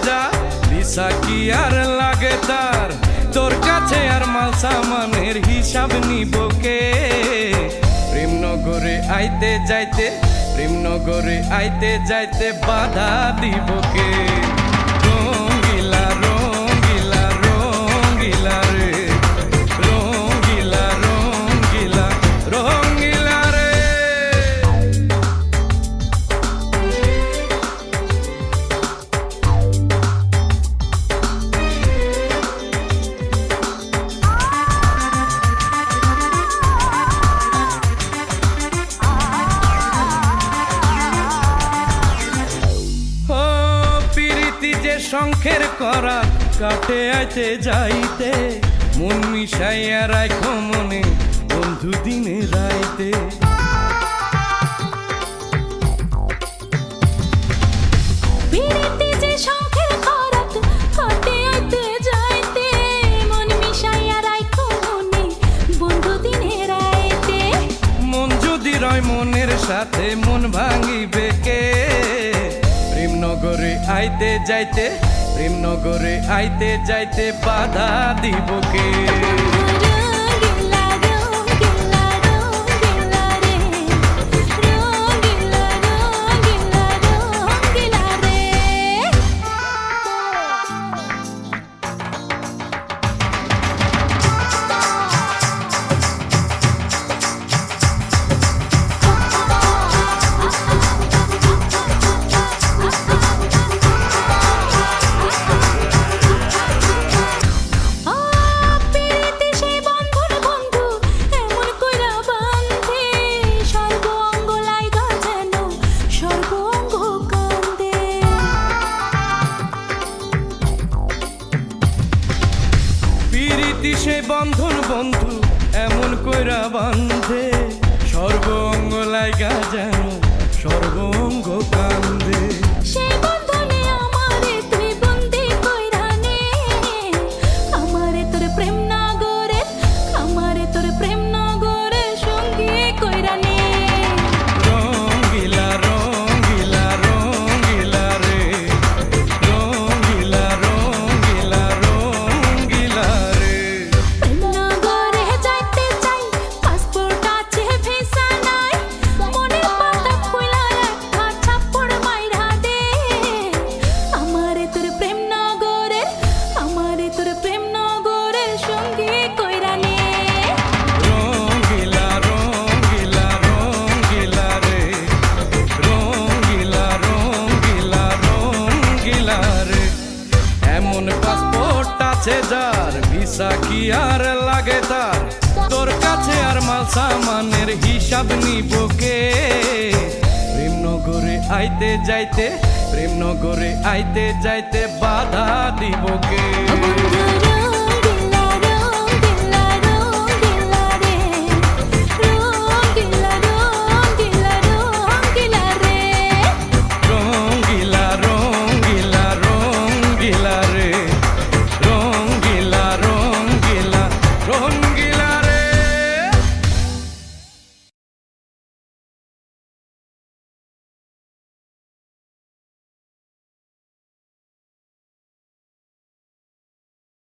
যা ভিসা কি আর লাগে তার, তোর কাছে আর মাল সামানের হিসাব নিব কে? প্রেমনগরে আইতে যাইতে, প্রেমনগরে আইতে যাইতে বাধা দিব কে? রঙ্গিলা রঙ্গিলা রঙ্গিলা রে, রঙ্গিলা রঙ্গিলা রঙ্গিলা রে। শঙ্খের করা কাটে আইতে যাইতে, মন মিশাইয়া রাখো মনে বন্ধু দিনে রাইতে। মন যদি রয় মনের সাথে মন ভাঙিবে কে? প্রেমনগরে আইতে যাইতে, প্রেমনগরে আইতে যাইতে বাধা দিব কে? সে বন্ধন বন্ধু এমন কইরা বান্ধে, সর্ব অঙ্গ লাইগা যেন সর্ব অঙ্গ কান্দে। সেই বন্ধনে আমারে তুই বন্দি কইরা নে, আমারে তোর প্রেম নগরে, আমারে তোর প্রেম নগরে সঙ্গী কইরা নে। রঙ্গিলা রঙ্গিলা রঙ্গিলা রে, রঙ্গিলা রঙ্গিলা রঙ্গিলা রে। যার ভিসা কি আর লাগে তার, তোর কাছে আর মাল সামানের হিসাব নিব কে? প্রেমনগরে আইতে যাইতে, প্রেমনগরে আইতে যাইতে বাধা দিব কে?